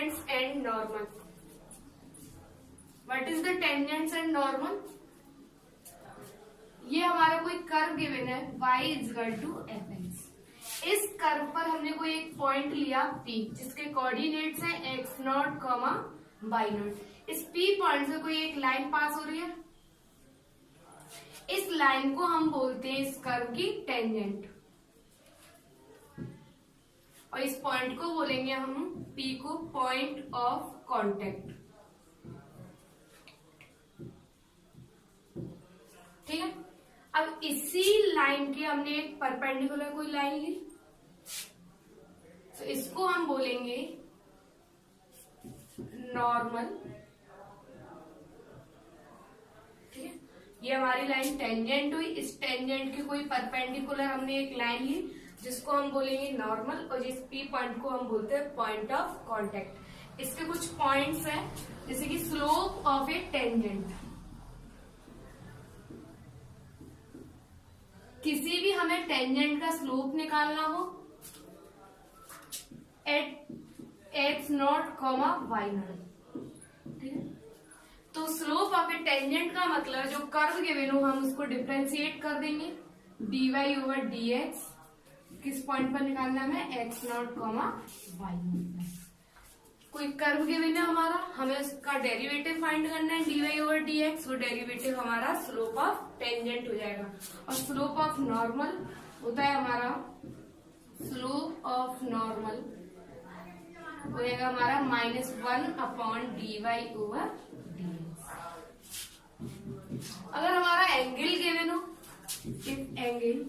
Tangents and normal. What is the tangents and normal? ये हमारा कोई कर्व गिवन है y is equal to f x. इस curve पर हमने कोई एक पॉइंट लिया P जिसके कोऑर्डिनेट्स है x not comma y not. इस P पॉइंट से कोई एक लाइन पास हो रही है, इस लाइन को हम बोलते हैं इस कर्व की टेंजेंट, और इस पॉइंट को बोलेंगे हम P को पॉइंट ऑफ कांटेक्ट। ठीक है, अब इसी लाइन की हमने एक परपेंडिकुलर कोई लाइन ली, तो इसको हम बोलेंगे नॉर्मल। ठीक है, ये हमारी लाइन टेंजेंट हुई, इस टेंजेंट की कोई परपेंडिकुलर हमने एक लाइन ली जिसको हम बोलेंगे नॉर्मल, और जिस पी पॉइंट को हम बोलते हैं पॉइंट ऑफ कांटेक्ट। इसके कुछ पॉइंट्स हैं जैसे कि स्लोप ऑफ ए टेंजेंट। किसी भी हमें टेंजेंट का स्लोप निकालना हो at x naught comma y naught, ठीक है, तो स्लोप ऑफ ए टेंजेंट का मतलब जो कर्व गिवन हो हम उसको डिफरेंशिएट कर देंगे dy ओवर dx। किस पॉइंट पर निकालना है? X naught comma y naught. कोई कर्व गिवन है हमारा, हमें उसका डेरिवेटिव फाइंड करना है dy ओवर dx। वो डेरिवेटिव हमारा स्लोप ऑफ टेंजेंट हो जाएगा। और स्लोप ऑफ नॉर्मल होता है हमारा, स्लोप ऑफ नॉर्मल हो जाएगा हमारा -1 अपॉन dy ओवर dx। अगर हमारा एंगल गिवन हो, if angle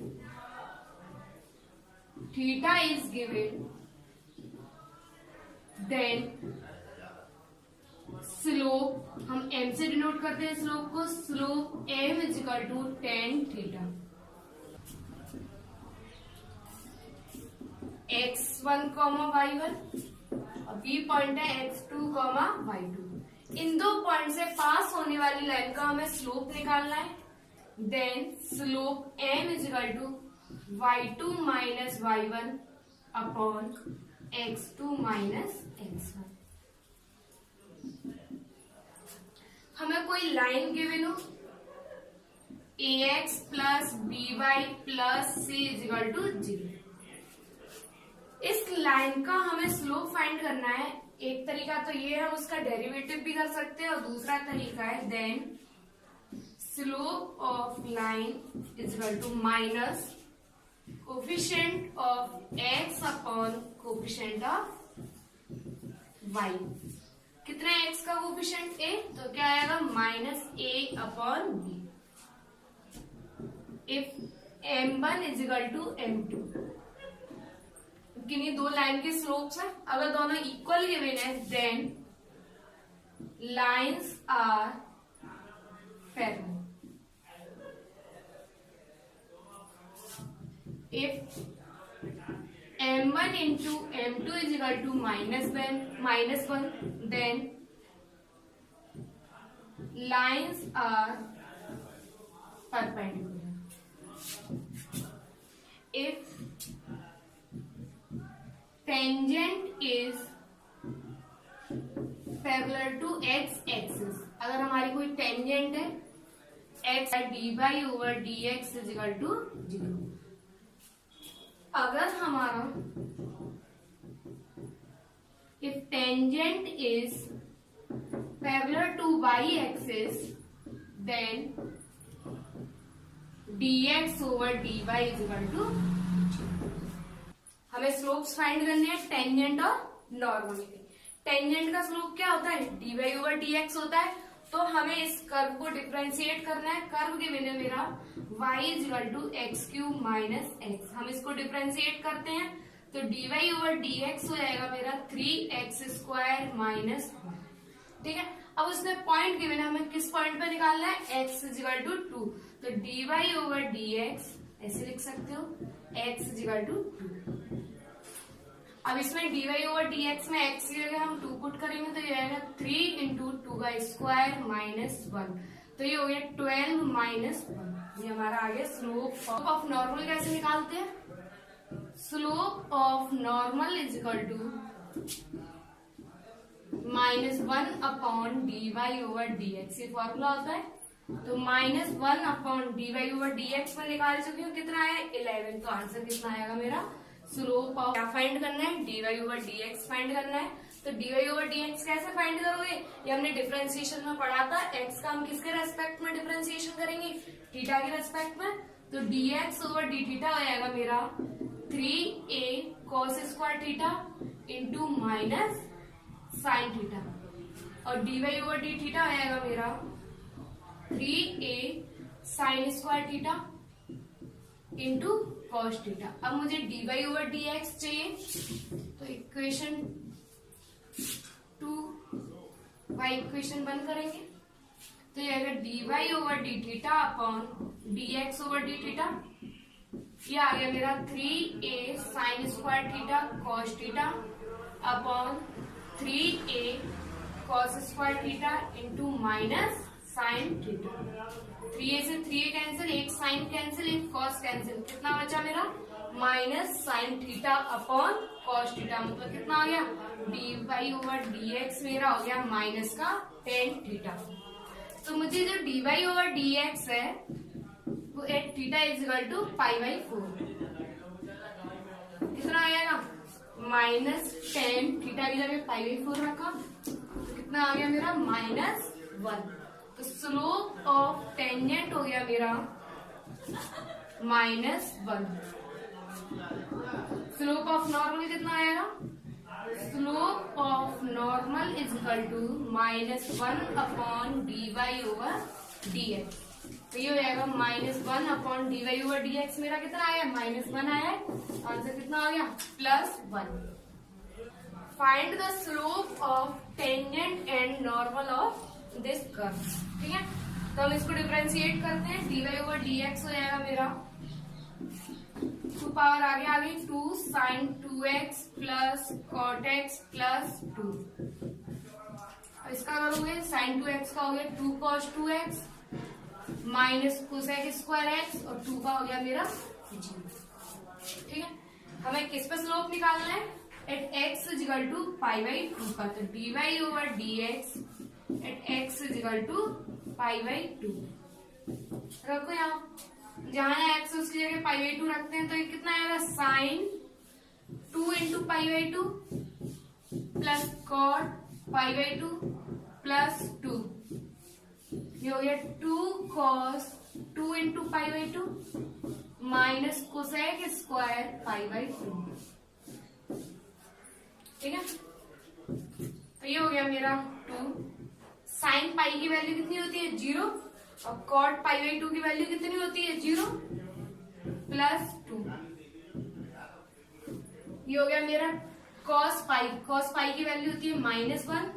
theta is given, then slope हम m से डिनोट करते हैं स्लोप को, slope m is equal to tan theta. x1 comma y1 और b पॉइंट है x2 कॉमा y2। इन दो पॉइंट से पास होने वाली लाइन का हमें स्लोप निकालना है। Then slope m is equal to y2 minus y1 upon x2 minus x1। हमें कोई लाइन गिवन हो ax plus by plus c is equal to 0। इस लाइन का हमें स्लोप फाइंड करना है। एक तरीका तो ये है, हम उसका डेरिवेटिव भी कर सकते हैं, और दूसरा तरीका है then slope of line is equal to minus coefficient of x upon coefficient of y। कितना है x का कोफिशिएंट a, तो क्या आएगा -a upon b। If m1 is equal to m2, किन्हीं दो लाइन के स्लोप्स है, अगर दोनों इक्वल गिवन है then lines are parallel. If m1 into m2 is equal to -1, then lines are perpendicular. If tangent is parallel to x axis, अगर हमारी कोई टेंजेंट है x dy over dx is equal to 0। अगर हमारा if tangent is parallel to y axis, then dx over dy is equal to 0। हमें slopes find करने हैं tangent और नॉर्मल के। टेंजेंट का स्लोप क्या होता है? dy ओवर dx होता है। तो हमें इस कर्व को डिफरेंशिएट करना है। कर्व के बिना मेरा y is equal to x cube minus x. हम इसको डिफरेंशिएट करते हैं तो dy ओवर dx हो जाएगा मेरा 3x स्क्वायर माइनस 1। ठीक है, अब उसमें पॉइंट गिवन है, हमें किस पॉइंट पे निकालना है? x is equal to 2। तो dy ओवर dx ऐसे लिख सकते हो x इज इक्वल टू 2। अब इसमें dy ओवर dx में x की जगह हम 2 पुट करेंगे तो ये आएगा 3 इंटू 2 का स्क्वायर माइनस 1। तो ये हो गया 12 माइनस 1। ये हमारा आ गया स्लोप ऑफ नॉर्मल। कैसे निकालते हैं? Slope of normal is equal to -1/dy/dx, ये फॉर्मूला होता है। तो -1/dy/dx में निकाल चुकी हूँ, कितना है 11। तो आंसर कितना आएगा मेरा, स्लोप ऑफ, क्या फाइंड करना है, dy/dx फाइंड करना है। तो dy/dx कैसे फाइंड करोगे, ये हमने डिफरेंशिएशन में पढ़ा था। x का हम किसके रेस्पेक्ट में डिफरेंशिएशन करेंगे, थीटा के रेस्पेक्ट में। तो dx/dθ हो जाएगा मेरा 3a cos square theta into minus sine theta, और dy/dθ हो जाएगा मेरा 3a sine square theta into cos theta. अब मुझे dy/dx चाहिए, तो इक्वेशन 2 y इक्वेशन 1 करेंगे। तो ये आएगा dy/dθ अपॉन dx/dθ, ये आ गया मेरा 3a sine square theta cos theta upon 3a cos square theta into minus sine theta. 3a से 3a कैंसिल, एक साइन कैंसिल, एक कॉस कैंसिल, कितना बचा मेरा minus sine theta upon cos theta, मतलब कितना आ गया dy/dx मेरा हो गया माइनस का tan थीटा। तो मुझे जो dy/dx है वो थीटा इक्वल टू π/4, कितना आएगा माइनस tan थीटा की जगह π/4 रखा, तो कितना आ गया मेरा -1। तो स्लोप ऑफ टेंजेंट हो गया मेरा -1। स्लोप ऑफ नॉर्मल कितना आएगा, slope of normal is equal to -1/dy/dx। तो ये हो जाएगा -1/dy/dx, मेरा कितना आया -1 आया है, आंसर कितना आ गया +1। Find the slope of tangent and normal of this curve. ठीक है, तो हम इसको डिफरेंशिएट करते हैं। dy/dx हो जाएगा मेरा 2 पावर आगे आ गई 2 sin 2x plus cot x plus 2। इसका करोगे sin 2x का हो गया 2 cos 2x minus cosec square x और 2 का हो गया मेरा 0। ठीक है, हमें किस पे स्लोप निकालना है, at x is equal to π/2 का। तो dy/dx at x is equal to π/2 रखो यहाँ, जहां x उसकी जगह π/2 रखते हैं, तो ये कितना आएगा sine 2 into π/2 plus cot π/2 plus 2, ये हो गया 2 cos 2 into π/2 minus cosec square π/2। ठीक है, तो ये हो गया मेरा 2। साइन पाई की वैल्यू कितनी होती है 0, और कॉट π/2 की वैल्यू कितनी होती है 0 प्लस 2। ये हो गया मेरा cos पाई की वैल्यू होती है -1,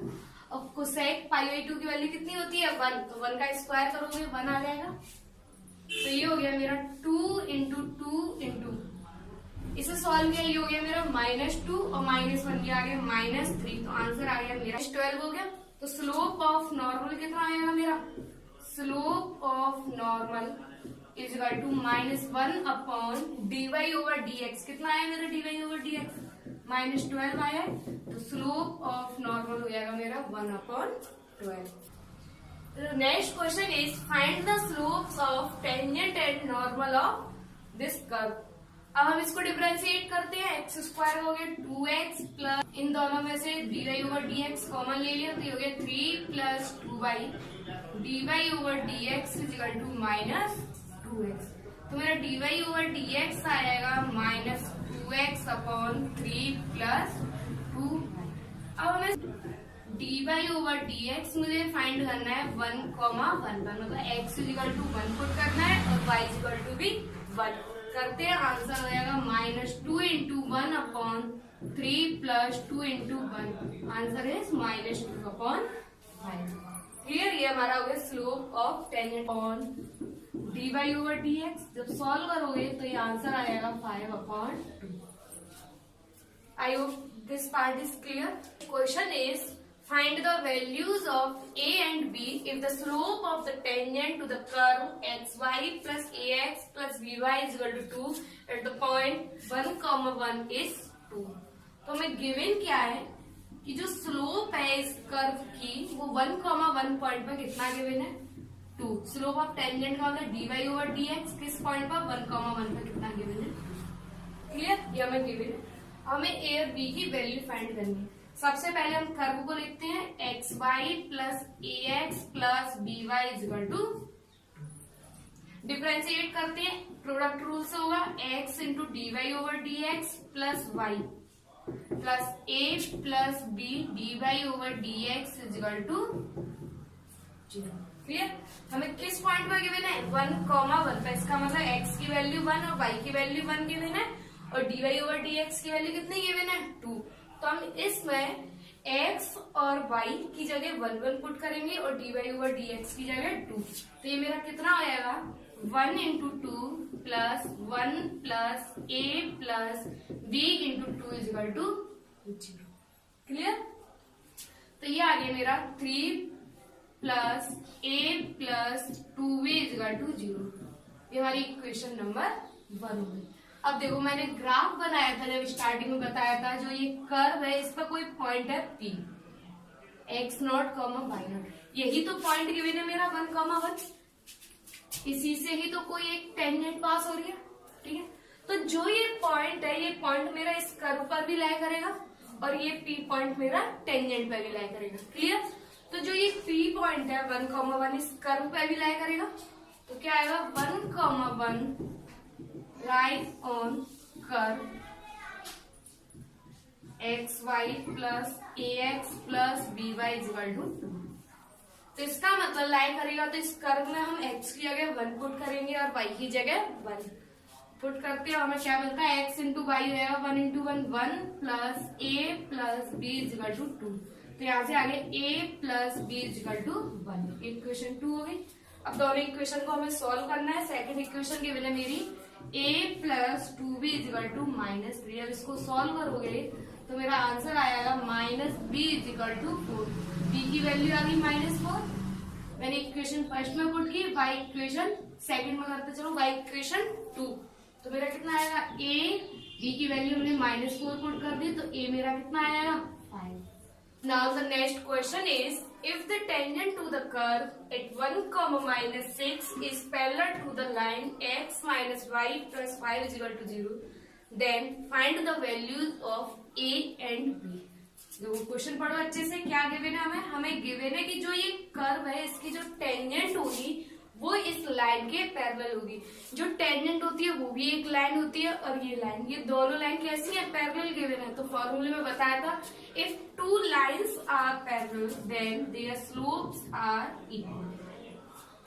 और कोसेक π/2 की वैल्यू कितनी होती है 1, तो 1 का स्क्वायर करोगे 1 आ जाएगा। तो ये हो गया मेरा 2 इंटू 2 इंटू, इसे सॉल्व किया, ये हो गया मेरा -2 और -1 ये आ गया -3, तो आंसर आ गया मेरा 12 हो गया। तो स्लोप ऑफ नॉर्मल कितना आएगा मेरा, slope of normal is equal to -1/dy/dx, कितना आया मेरा dy/dx -12 आया है, तो स्लोप ऑफ नॉर्मल हो जाएगा मेरा 1/12। Next question is find the slopes of tangent and normal of this curve. अब हम इसको डिफरेंशिएट करते हैं, x स्क्वायर हो गया 2x प्लस, इन दोनों में से dy/dx कॉमन ले लिया, तो ये हो गया 3 plus 2y dy/dx is equal to -2x। तो मेरा dy/dx आएगा -2x अपॉन 3 प्लस 2। अब हमें dy/dx मुझे फाइंड करना है 1, 1 पर, मतलब x is equal to 1 put करना है और y इज इक्वल टू भी 1 करते हैं। आंसर हो जाएगा -2 into 1 upon 3 plus 2 into 1, answer is -2 upon 5। Clear, ये हमारा हो गया slope of tangent on dy/dx। जब सॉल्व करोगे तो ये आंसर आएगा 5/2। I hope this part is clear. Question is find the values of a and b if the slope of the tangent to the curve xy plus ax plus by is equal to 2 at the point 1, 1 is 2। तो हमें given क्या है कि जो slope है इस curve की वो 1,1 पॉइंट पर कितना गिवन है 2। स्लोप ऑफ टेंजेंट का मतलब dy ओवर dx किस पॉइंट पर 1,1 पर कितना गिवन है। क्लियर, ये हमें गिवन है। हमें a और b की वैल्यू फाइंड करनी है। सबसे पहले हम कर्व को लिखते हैं xy plus ax plus by equal to, differentiate करते हैं, प्रोडक्ट रूल से होगा x into dy over dx plus y plus a plus b dy over dx equal to 0। Clear, हमें किस पॉइंट पर गिवन है 1,1 पर, इसका मतलब x की वैल्यू 1 और y की वैल्यू 1 गिवन है और dy ओवर dx की वैल्यू कितनी गिवन है 2। तो हम इसमें x और y की जगह 1 1 पुट करेंगे और dy ओवर dx की जगह 2। तो ये मेरा कितना हो जाएगा 1 into 2 plus 1 plus a plus b into 2 equal to 0। Clear, तो ये आ गया मेरा 3 plus a plus 2b equal to 0। ये हमारी इक्वेशन नंबर 1 हो गई। अब देखो मैंने ग्राफ बनाया था, जब स्टार्टिंग में बताया था, जो ये कर्व है इस पर कोई पॉइंट है P, x0, y0, यही तो पॉइंट गिवन है मेरा 1,1। इसी से ही तो कोई एक टेंजेंट पास हो रही है। ठीक है, तो जो ये पॉइंट है, ये पॉइंट मेरा इस कर्व पर भी लाई करेगा और ये P पॉइंट मेरा टेंजेंट पर भी लाई करेगा। क्लियर, तो जो ये P पॉइंट है 1,1 इस कर्व पर भी लाई करेगा, तो क्या आएगा 1,1 lie on curve xy plus ax plus by equal to 2। तो इसका मतलब लाई करेगा, तो इस कर्व में हम x की जगह 1 पुट करेंगे और y की जगह 1 पुट करते हैं। हमें क्या मिलता है x इंटू वाई होगा 1 into 1 1 plus a plus b equal to 2। तो यहाँ से आगे a plus b equal to 1, equation 2 हो गई। अब दोनों इक्वेशन को हमें सॉल्व करना है। सेकंड इक्वेशन की वजह मेरी a plus 2b equal to -3। अब इसको सॉल्व करोगे तो मेरा आंसर आएगा -b इक्वल टू 4। b की वैल्यू आ गई -4, मैंने इक्वेशन फर्स्ट में पुट की, y इक्वेशन सेकंड में करते चलो, y इक्वेशन 2। तो मेरा कितना आएगा a, b की वैल्यू हमने -4 पुट कर दी, तो a मेरा कितना आएगा 5। Now the next question is, if the tangent to the curve at 1, -6 is parallel to the line x minus y plus 5 is equal to 0, then find the values of a and b। देखो question पढ़ो अच्छे से, क्या given है हमें given है कि जो ये कर्व है इसकी जो टेंजेंट होगी वो इस लाइन के पैरेलल होगी। जो टेंजेंट होती है वो भी एक लाइन होती है और ये लाइन, ये दोनों लाइन कैसी है पैरेलल गिवन है। तो फॉर्मूले में बताया था, if two lines are parallel then their slopes are equal.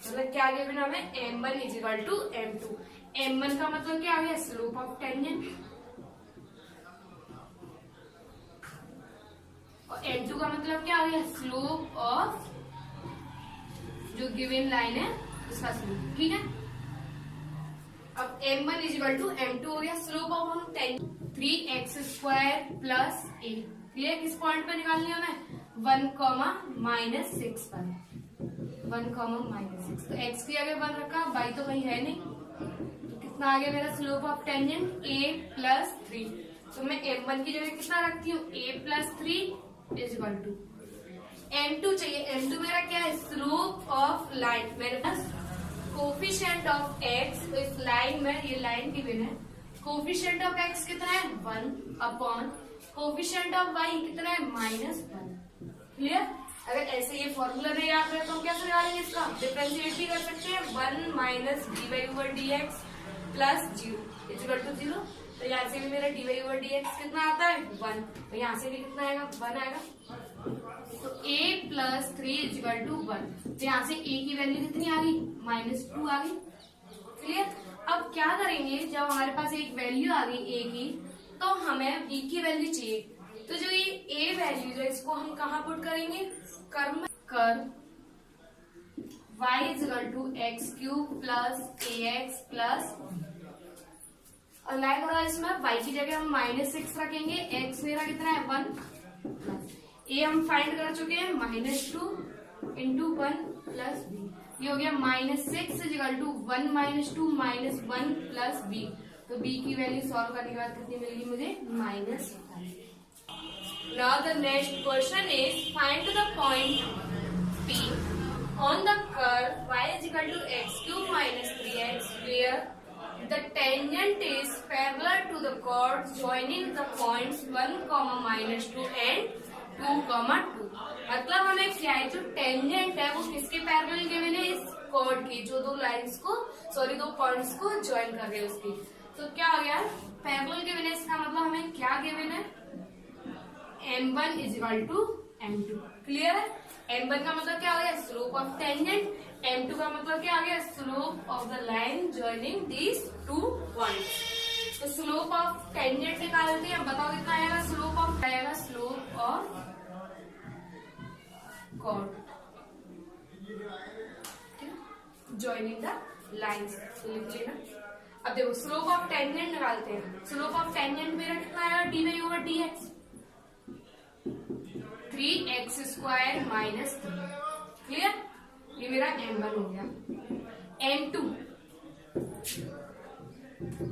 मतलब क्या गिवन है हमें m1 equal to m2। m1 का मतलब क्या है स्लोप ऑफ टेंजेंट और m2 का मतलब क्या है स्लोप ऑफ जो गिवन लाइन है उसका स्लोप। ठीक है, अब m1 इक्वल टू m2 हो गया। स्लोप ऑफ हम 3x² प्लस a, क्लियर, किस पॉइंट पर निकालनी है हमें 1, -6 पर, 1, -6। तो x की जगह 1 रखा, y तो कहीं है नहीं, तो कितना आ गया मेरा slope of tangent a plus 3। तो मैं m1 की जगह कितना रखती हूँ a plus 3 equal to m2 चाहिए। m2 मेरा क्या है स्लोप ऑफ लाइन, मेरे पास कोफिशिएंट ऑफ x, तो इस लाइन में ये लाइन की बिन है, कोफिशिएंट ऑफ x कितना है 1 अपॉन कोफिशिएंट ऑफ y कितना है -1। क्लियर, अगर ऐसे ये फॉर्मूला नहीं याद है तो हम कैसे निकालेंगे इसका, डिफरेंशिएट भी कर सकते हैं, 1 minus dy over dx plus 0 equal to 0। तो यहाँ से भी मेरा dy ओवर dx कितना आता है 1, तो यहाँ से भी कितना आएगा 1 आएगा। तो a प्लस 3 इक्वल टू 1, तो यहाँ से a की वैल्यू कितनी आ गई -2 आ गई। क्लियर, अब क्या करेंगे, जब हमारे पास एक वैल्यू आ गई a की, तो हमें b की वैल्यू चाहिए। तो जो ये a वैल्यू है इसको हम कहाँ पुट करेंगे, curve y equal to x³ plus ax plus, और लाइन करो इसमें y की जगह हम -6 रखेंगे, x मेरा कितना है 1, ए हम फाइंड कर चुके हैं -2 इंटू 1 प्लस बी, ये हो गया -6 इक्वल टू 1 -2 -1 प्लस बी। तो बी की वैल्यू सॉल्व करने के बाद कितनी मिलेगी मुझे -5। Now the next question is find the point P on the curve y is equal to x cube minus 3x where the tangent is parallel to the chord joining the points 1, -2 and 2, 2। मतलब हमें क्या है, जो tangent है वो किसके parallel given है, इस कॉर्ड की, जो दो लाइंस को दो पॉइंट्स को ज्वाइन कर रहे हैं उसकी। तो क्या हो गया, पैरेलल गिवन है, इसका मतलब हमें क्या गिवन है, m1 is equal to m2। Clear है। m1 का मतलब क्या हो गया, स्लोप ऑफ टेंजेंट। m2 का मतलब क्या आ गया, slope of the line joining these two points. तो स्लोप ऑफ टेंजेंट निकालते हैं, बताओ कितना आएगा, slope of chord joining the lines। तो लिख लेना। अब देखो स्लोप ऑफ टेंजेंट निकालते हैं। स्लोप ऑफ टेंजेंट मेरा कितना आएगा, dy over dx, 3x square minus 3। Clear, ये मेरा m1 हो गया। m2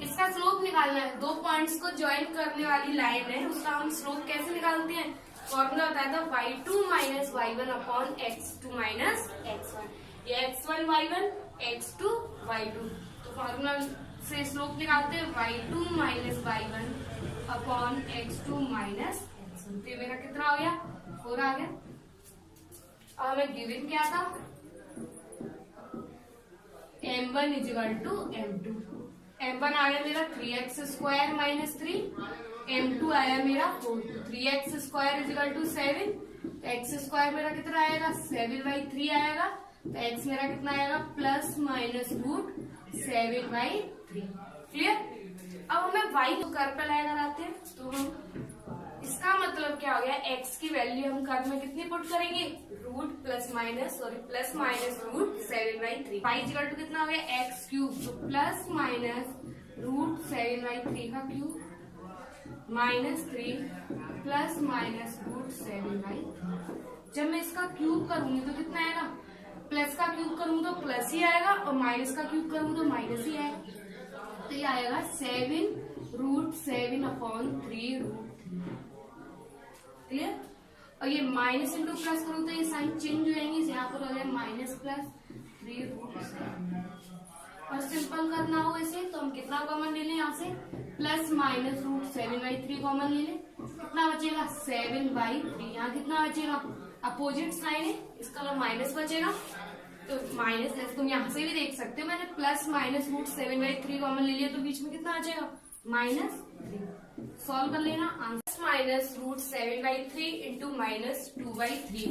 इसका स्लोप निकालना है, दो पॉइंट्स को ज्वाइन करने वाली लाइन है, उसका हम स्लोप कैसे निकालते हैं, फॉर्मूला बताया था y2 minus y1 upon x2 minus x1। ये x1 y1 x2 y2, तो फॉर्मूला से स्लोप निकालते हैं y2 minus y1 upon x2 minus x1। तो ये मेरा कितना हो गया, 4 आ गया। और हमें गिवन क्या था, m1 is equal to m2। m1 आया मेरा 3x स्क्वायर माइनस 3, m2 आया मेरा 4। 3x square is equal to 7, x square मेरा कितना आएगा, 7/3 आएगा। तो x मेरा कितना आएगा, प्लस माइनस रूट 7/3। क्लियर। अब हमें y को कर्व पे लगाते हैं, तो हम इसका मतलब क्या हो गया, x की वैल्यू हम कर्व में कितनी पुट करेंगे, plus minus root 7/3। y is equal to कितना हो गया, x क्यूब, तो प्लस माइनस रूट 7/3 का cube minus 3 plus minus root 7/3। जब मैं इसका क्यूब करूंगी तो कितना आएगा, प्लस का क्यूब करूंगी तो प्लस ही आएगा और माइनस का क्यूब करूंगी तो माइनस ही आएगा। तो ये आएगा 7√7 अपॉन 3√3। क्लियर। और ये माइनस इंटू प्लस करूँ तो ये साइन चेंज हो जाएंगे, यहाँ पर हो गया माइनस प्लस 3√7। और सिंपल करना हो इसे तो हम कितना कॉमन ले लें, यहाँ से प्लस माइनस रूट 7/3 कॉमन ले लें, कितना बचेगा 7/3। यहाँ कितना बचेगा, अपोजिट साइन है, इसका मतलब माइनस बचेगा, तो माइनस तुम यहाँ से भी देख सकते हो, मैंने प्लस माइनस रूट 7/3 कॉमन ले लिया, तो बीच में कितना बचेगा, -3। सॉल्व कर लेना, answer minus root 7/3 into minus 2/3।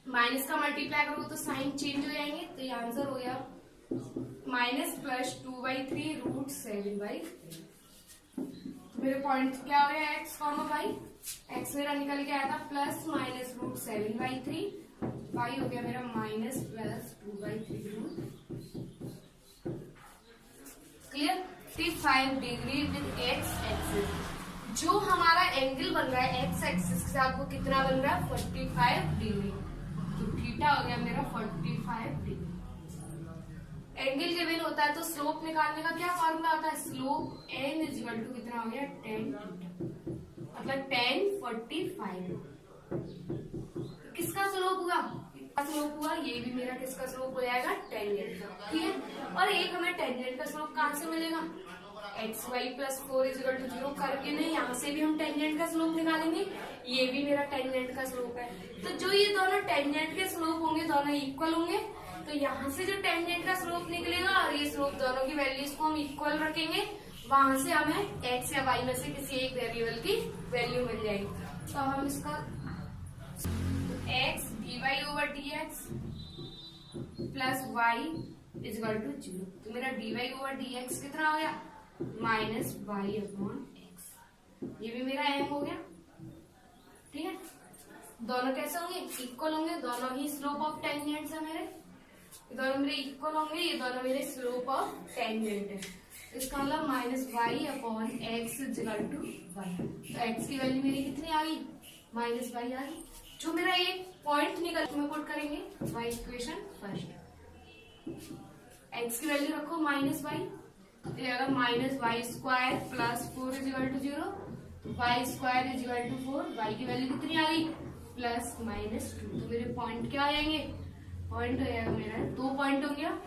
Minus का मल्टीप्लाई करो तो साइन चेंज हो जाएंगे, तो ये आंसर हो गया माइनस प्लस 2/3 रूट 7/3। मेरे पॉइंट क्या हो गया, x, y। x मेरा निकल के आया था प्लस माइनस रूट 7/3, y हो गया मेरा minus plus 2/3 root. Clear. 55 degree with x axis. जो हमारा एंगल बन रहा है x एक्सिस के साथ वो कितना बन रहा है, 45 डिग्री। तो थीटा हो गया मेरा 45 डिग्री। एंगल गिवन होता है तो स्लोप निकालने का क्या फॉर्मूला होता है, slope n is equal to कितना हो गया, tan थीटा, मतलब tan 45। किसका स्लोप हुआ, स्लोप हुआ, ये भी मेरा किसका स्लोप हो जाएगा, टेंजेंट। ठीक है। और एक हमें टेंजेंट का स्लोप कहाँ से मिलेगा, xy plus 4 is equal to 0 करके नहीं, यहाँ से भी हम टेंजेंट का स्लोप निकालेंगे, ये भी मेरा टेंजेंट का स्लोप है। तो जो ये दोनों टेंजेंट के स्लोप होंगे दोनों इक्वल होंगे, तो यहाँ से जो टेंजेंट का स्लोप निकलेगा और ये स्लोप दोनों की वैल्यूज को हम इक्वल रखेंगे, वहां से हमें x या y में से किसी एक वेरिएबल की वैल्यू मिल जाएगी। तो हम इसका x dy over dx plus y is equal to 0। तो मेरा dy ओवर dx कितना हो गया, माइनस y अपॉन x। ये भी मेरा m हो गया। ठीक है। दोनों कैसे होंगे, इक्वल होंगे, दोनों ही स्लोप ऑफ टेंजेंट्स है मेरे, दोनों मेरे इक्वल होंगे, ये दोनों मेरे स्लोप ऑफ टेंजेंट है। इसका मतलब minus y upon x is equal to y. तो एक्स की वैल्यू मेरी कितनी आ गई, -y आ गई। जो मेरा एक पॉइंट निकल में पुट करेंगे वाई इक्वेशन फर्स्ट। एक्स की वैल्यू रखो -y, तो अगर -y² plus 4 is equal to 0, y square is equal to 4, y की वैल्यू कितनी आ गई प्लस माइनस 2। तो मेरे पॉइंट क्या आ जाएंगे, पॉइंट हो जाएगा मेरा 2 पॉइंट हो गया।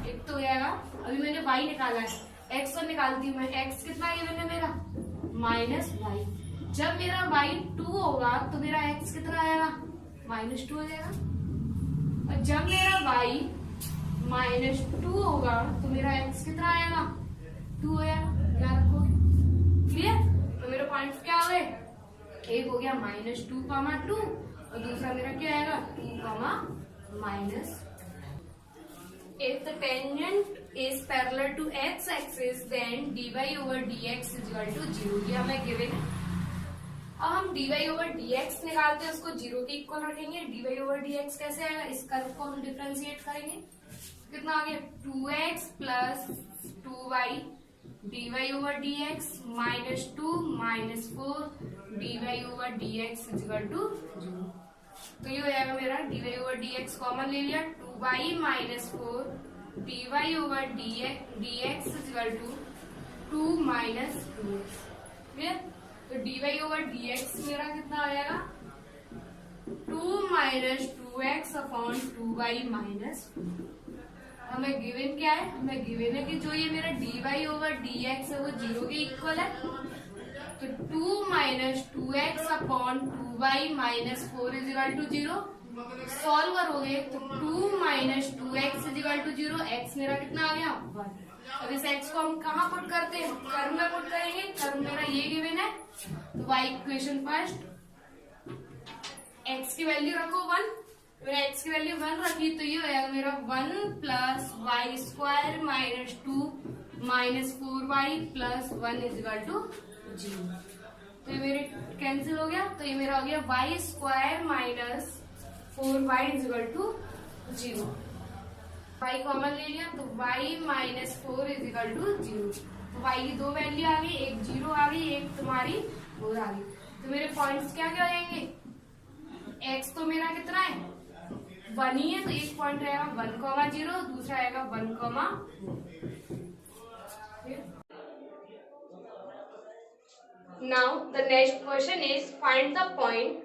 एक तो हो जाएगा, अभी मैंने वाई निकाला है, एक्स तो निकालती हूँ मैं, एक्स कितना गिवन है मेरा माइनस वाई। जब मेरा वाई 2 होगा तो मेरा एक्स कितना आएगा माइनस 2 हो जाएगा। और जब मेरा वाई माइनस 2 होगा तो मेरा एक्स कितना आएगा 2 हो जाएगा। याद रखोगे, क्लियर। तो मेरे पॉइंट क्या हो गए, एक हो गया माइनस 2 कामा 2 और दूसरा मेरा क्या आएगा 2 comma minus. If the tangent is parallel to x axis, then dy over dx is equal to 0। ये हमें गिवन है। अब हम dy over dx निकालते हैं, उसको 0 के इक्वल रखेंगे। dy over dx कैसे आएगा, इस कर्व को हम डिफरेंशिएट करेंगे, कितना आ गया 2x plus 2y dy over dx minus 2 minus 4 dy over dx is equal to 0। तो ये हो जाएगा मेरा dy over dx कॉमन ले लिया, 2y minus 4 dy over dx is equal to 2 minus 2x। Clear. तो dy over dx मेरा कितना आ जाएगा 2 minus 2x upon 2y minus. हमें गिवन क्या है, हमें गिवन है कि जो ये मेरा dy over dx है वो 0 के इक्वल है। तो 2 minus 2x upon 2y minus 4 is equal to 0। Solver हो गए तो 2 minus 2x is equal to 0। x मेरा कितना आ गया 1। अब इस x को हम कहाँ पुट करते हैं, कर्व में पुट करेंगे। कर्व मेरा ये गिवन है, तो y इक्वेशन फर्स्ट, x की वैल्यू रखो 1। मैंने x की वैल्यू 1 रखी तो ये हो जाएगा मेरा 1 plus y square minus 2 minus 4y plus 1 is equal to 0। तो ये मेरे कैंसिल हो गया, तो ये मेरा हो गया y square minus 4y is equal to 0। y common ले लिया तो y minus 4 is equal to 0। तो y की दो वैल्यू आ गई, एक 0 आ गई, एक तुम्हारी 4 आ गई। तो मेरे पॉइंट्स क्या क्या हो जाएंगे, x तो मेरा कितना है 1 ही है, तो एक पॉइंट रहेगा 1,0, दूसरा आएगा 1,4। Now the next question is find the point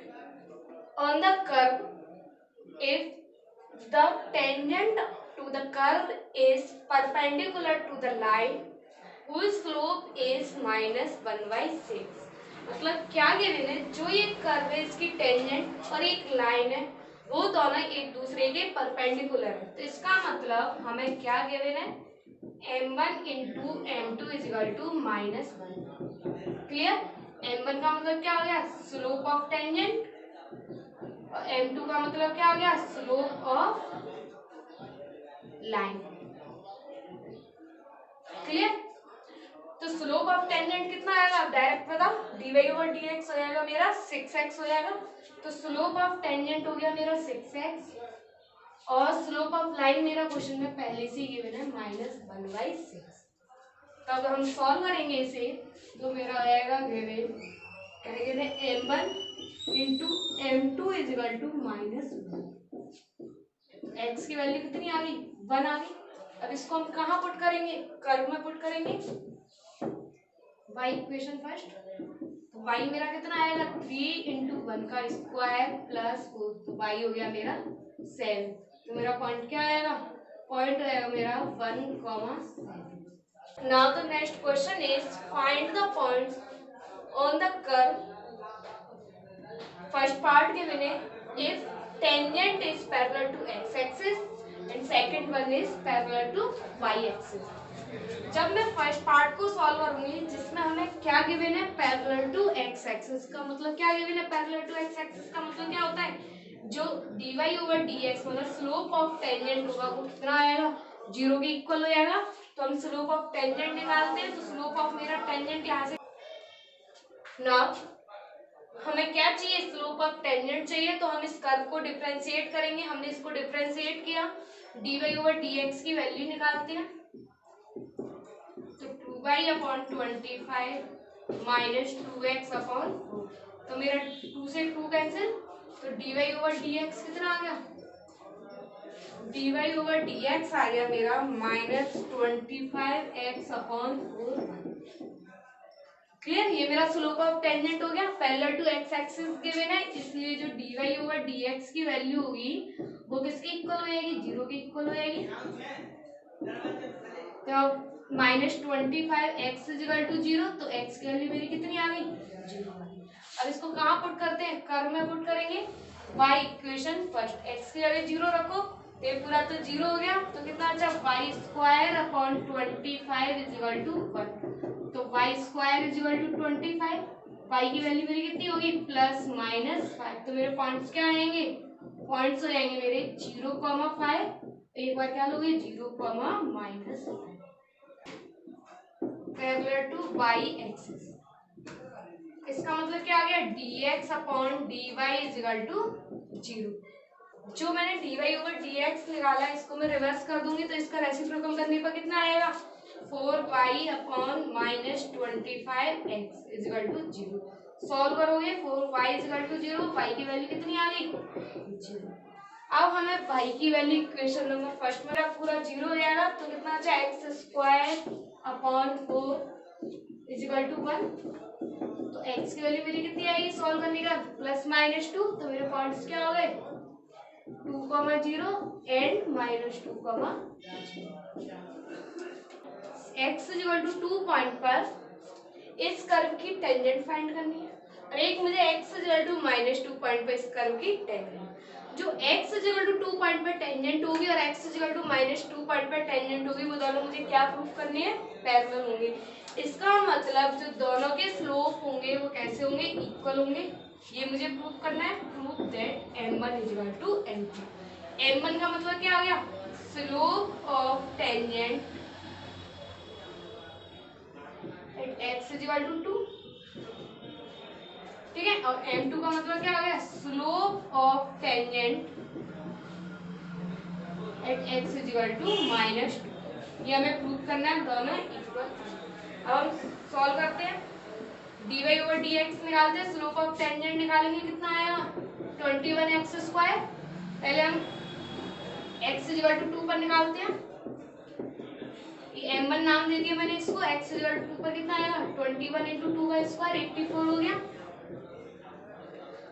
on the curve if the tangent to the curve is perpendicular to the line whose slope is -1/6। मतलब क्या गिवन है, जो ये कर्व है इसकी टेंजेंट और एक लाइन है वो दोनों एक दूसरे के परपेंडिकुलर है। तो इसका मतलब हमें क्या गिवन है m1 into m2 is equal to -1। Clear. m1 का मतलब क्या हो गया स्लोप ऑफ टेंजेंट और m2 का मतलब क्या हो गया स्लोप ऑफ लाइन। क्लियर। तो स्लोप ऑफ टेंजेंट कितना आएगा डायरेक्ट बताओ, dy ओवर dx हो जाएगा मेरा 6x हो जाएगा। तो स्लोप ऑफ टेंजेंट हो गया मेरा 6x और स्लोप ऑफ लाइन मेरा क्वेश्चन में पहले से ही गिवन है -1/6। तब हम सॉल्व करेंगे इसे तो मेरा आएगा गिवन करेंगे m1 into m2 is equal to -1। x की वैल्यू कितनी आ गई 1 आ गई। अब इसको हम कहाँ पुट करेंगे, कर्व में पुट करेंगे। y इक्वेशन फर्स्ट, तो y मेरा कितना आएगा 3 इंटू 1 का स्क्वायर प्लस 4, तो y हो गया मेरा 7। तो मेरा पॉइंट क्या आएगा, पॉइंट आएगा मेरा 1,7। Now the next question is find the points on the curve. First part given है if tangent is parallel to x axis and second one is parallel to y axis. जब मैं first part को solve करूंगी जिसमें हमें क्या given है parallel to x axis का मतलब क्या गिवन है पैरेलल टू x एक्सिस का मतलब क्या होता है जो dy ओवर dx मतलब स्लोप ऑफ टेंजेंट होगा वो कितना आएगा 0 के इक्वल हो जाएगा। तो हम स्लोप ऑफ टेंजेंट निकालते हैं, तो स्लोप ऑफ मेरा टेंजेंट यहाँ से ना हमें क्या चाहिए स्लोप ऑफ टेंजेंट चाहिए, तो हम इस कर्व को डिफरेंशिएट करेंगे। हमने इसको डिफरेंशिएट किया dy ओवर dx की वैल्यू निकालते हैं तो 2y upon 25 minus 2x upon 4। तो मेरा 2 से 2 कैंसिल, तो dy ओवर dx कितना आ गया dy ओवर dx आ गया मेरा -25x अपॉन 4। क्लियर, ये मेरा स्लोप ऑफ टेंजेंट हो गया। Parallel to x axis given है, इसलिए जो dy ओवर dx की वैल्यू होगी वो किसके इक्वल हो जाएगी, 0 के इक्वल हो जाएगी। तो -25 x इक्वल टू 0, तो x की वैल्यू मेरी कितनी आ गई, 0 आ गई। अब इसको कहाँ पुट करते हैं, कर्व में पुट करेंगे। y इक्वेशन फर्स्ट, x की वैल्यू 0 रखो, ये पूरा तो 0 हो गया, तो कितना अच्छा y square upon 25 equal to 1। तो y square equal to 25, y की वैल्यू मेरी कितनी होगी, +-5। तो मेरे पॉइंट्स क्या आएंगे, पॉइंट्स हो जाएंगे मेरे 0,5, एक बार क्या लोगे 0,-5 पैरेलल टू y एक्सिस। इसका मतलब क्या आ गया, dx upon dy equal to 0। जो मैंने dy ओवर dx निकाला इसको मैं रिवर्स कर दूंगी, तो इसका रेसिप्रोकल करने पर कितना आएगा, 4y upon -25x equal to 0। Solve करोगे 4y इक्वल टू 0, y की वैल्यू कितनी आ गई, 0। अब हमें y की वैल्यू इक्वेशन नंबर फर्स्ट में पूरा 0 हो जाएगा, तो कितना अच्छा x square upon 4 equal to 1। तो x की वैल्यू मेरी कितनी आएगी सॉल्व करने का, +-2, तो मेरे पॉइंट्स क्या हो गए 2,0 and -2,0। x equal to 2 point पर इस कर्व की टेंजेंट फाइंड करनी है, और एक मुझे x इक्वल टू -2 पॉइंट पर इस कर्व की टेंजेंट। जो x इक्वल टू 2 पॉइंट पर टेंजेंट होगी और x इक्वल टू -2 पॉइंट पर टेंजेंट होगी, वो दोनों मुझे क्या प्रूव करनी है, पैरेलल होंगे। इसका मतलब जो दोनों के स्लोप होंगे वो कैसे होंगे, इक्वल होंगे। ये मुझे प्रूव करना है, prove that m1 equal to m2। m1 का मतलब क्या आ गया, slope of tangent at x equal to 2, ठीक है। और m2 का मतलब क्या आ गया, slope of tangent at x equal to -2। ये हमें प्रूव करना है, दोनों इक्वल। अब हम सॉल्व करते हैं, dy ओवर dx निकालते हैं, स्लोप ऑफ टेंजेंट निकालेंगे, कितना आएगा 21x स्क्वायर। पहले हम x इक्वल टू 2 पर निकालते हैं, m1 नाम दे दिया मैंने इसको, x इक्वल टू 2 पर कितना आएगा 21 इंटू 2 का स्क्वायर 84 हो गया।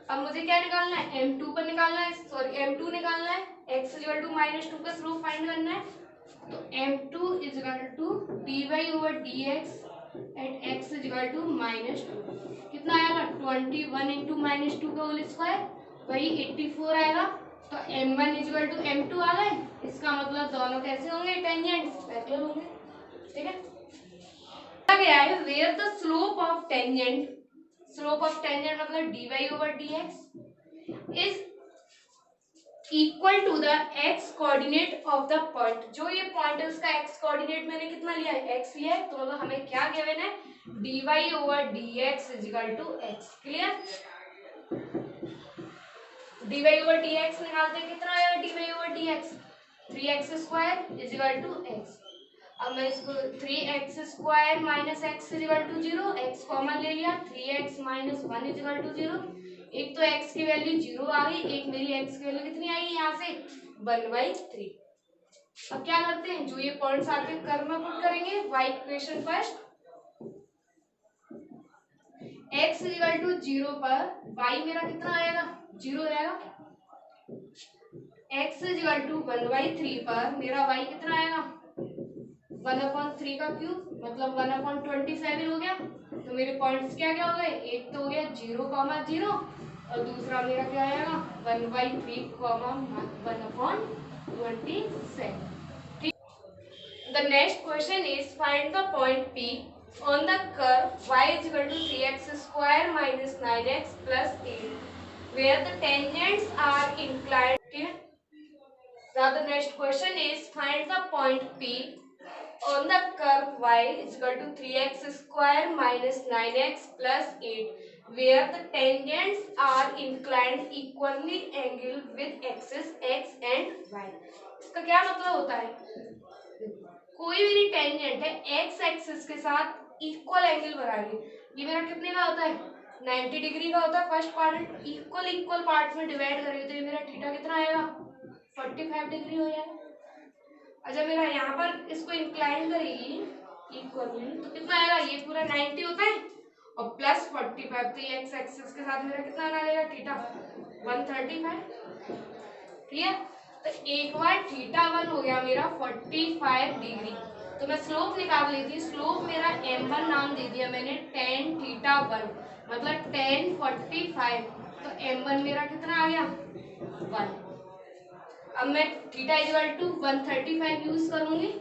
अब मुझे क्या निकालना है, m2 पर निकालना है, सॉरी m2 निकालना है, x इक्वल टू -2 का स्लोप फाइंड करना है। तो m2 equal to dy over dx at x equal to -2 कितना आएगा 21 इंटू -2 का होल स्क्वायर, वही 84 आएगा। तो m1 इक्वल टू m2 आ गए, इसका मतलब दोनों कैसे होंगे, टेंजेंट पैरेलल होंगे, ठीक है। गया है where the slope of tangent, slope of tangent मतलब dy over dx is equal to the x coordinate of the point. जो ये पॉइंट है उसका x कोऑर्डिनेट मैंने कितना लिया है, x लिया है, तो मतलब हमें क्या गिवन है, dy over dx is equal to x। Clear, dy over dx निकालते हैं, कितना आएगा dy over dx 3x square is equal to x। अब मैं इसको 3x square minus x is equal to 0, x common ले लिया, 3x minus 1 is equal to 0। एक तो x की वैल्यू 0 आ गई, एक मेरी x की वैल्यू कितनी आई यहाँ से 1/3। अब क्या करते हैं, जो ये पॉइंट्स आते हैं कर्व में पुट करेंगे, y equation first, x is equal to 0 पर y मेरा कितना आएगा 0 आएगा, x इज इक्वल टू 1/3 पर मेरा y कितना आएगा 1/3 का क्यूब मतलब 1/27 हो गया। तो मेरे पॉइंट्स क्या क्या हो गए, एक तो हो गया 0,0 और दूसरा मेरा क्या आएगा 1/3 1/27। The next question is find the point P on the curve y is equal to 3x square minus 9x plus 8 where the tangents are inclined. Okay? Now the next question is find the point P on the curve y is equal to 3x square minus 9x plus 8 where the tangents are inclined equally angled with axis x and y. इसका क्या मतलब होता है, कोई भी tangent है x axis के साथ इक्वल एंगल बना रही है, ये मेरा कितने का होता है 90 डिग्री का होता है। First quadrant equal equal parts में डिवाइड करेंगे तो ये मेरा थीटा कितना आएगा 45 डिग्री हो जाएगा। अच्छा मेरा यहाँ पर इसको इंक्लाइन करेगी इक्वली तो कितना आएगा, ये पूरा 90 होता है और प्लस 45, तो ये एक्स एक्सिस के साथ मेरा कितना बना लेगा थीटा 135। ठीक है, तो एक बार थीटा 1 हो गया मेरा 45 डिग्री। तो मैं स्लोप निकाल लेती हूँ। स्लोप मेरा m1 नाम दे दिया मैंने tan थीटा 1, मतलब tan 45। तो m1 मेरा कितना आ गया 1। अब मैं थीटा इक्वल टू 135 यूज करूंगी,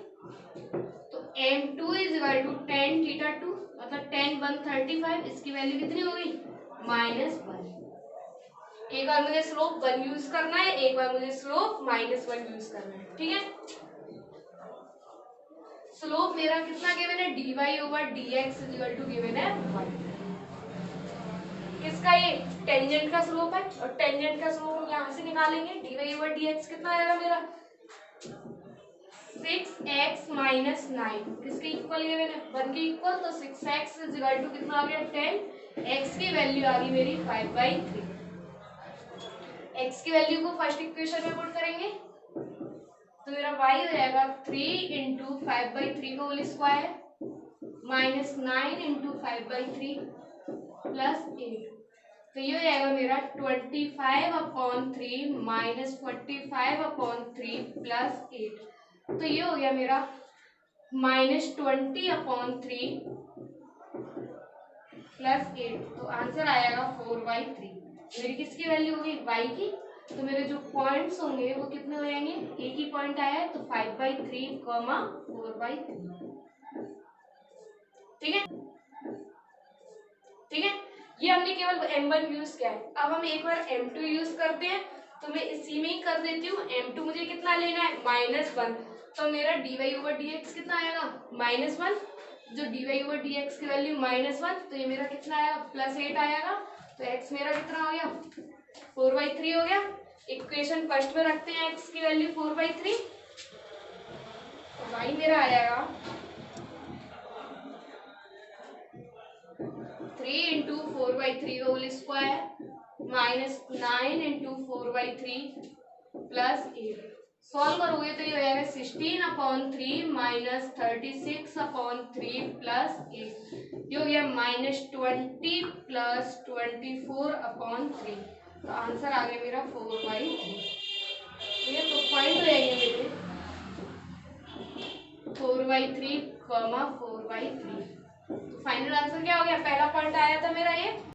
तो m2 is equal to tan theta 2, मतलब tan 135। इसकी वैल्यू कितनी हो गई -1। एक बार मुझे स्लोप 1 यूज करना है, एक बार मुझे स्लोप -1 यूज करना है। ठीक है, स्लोप मेरा कितना गिवन है dy/dx इक्वल टू गिवन है 1। किसका? ये टेंजेंट का स्लोप है, और टेंजेंट का स्लोप हम यहाँ से निकालेंगे। dy/dx कितना आएगा मेरा 6x - 9। किसके इक्वल गिवन है 1 के इक्वल, तो 6x इज इक्वल टू कितना आ गया 10। x की वैल्यू आ गई मेरी 5/3। x की वैल्यू को फर्स्ट इक्वेशन में पुट करेंगे, तो मेरा y हो जाएगा 3 × 5/3 का होल स्क्वायर -9 × 5/3 प्लस 8। तो ये हो जाएगा मेरा 25/3 -45/3 प्लस 8। तो ये हो गया मेरा -20/3 प्लस 8। तो आंसर आएगा 4/3। मेरी किसकी वैल्यू होगी y की। तो मेरे जो पॉइंट्स होंगे वो कितने हो जाएंगे, एक ही पॉइंट आया है, तो 5/3, 4/3। ठीक है, ठीक है, ये हमने केवल m1 यूज किया है। अब हम एक बार m2 यूज करते हैं, तो मैं इसी में ही कर देती हूँ। m2 मुझे कितना लेना है -1, तो मेरा dy/dx कितना आएगा -1। जो dy/dx की वैल्यू -1, तो ये मेरा कितना आएगा +8 आएगा। तो x मेरा कितना हो गया 4/3 हो गया। इक्वेशन फर्स्ट में रखते हैं x की वैल्यू 4/3, तो y मेरा आएगा 3 × 4/3 होल स्क्वायर -9 × 4/3 प्लस 8। सॉल्व करोगे तो ये हो जाएगा 16/3 -36/3 प्लस 8। ये हो गया -20 प्लस 24/3। तो आंसर आ गया मेरा 4/3। ठीक है, तो पॉइंट हो जाएंगे मेरे 4/3, 4/3। तो फाइनल आंसर क्या हो गया, पहला पॉइंट आया था मेरा ये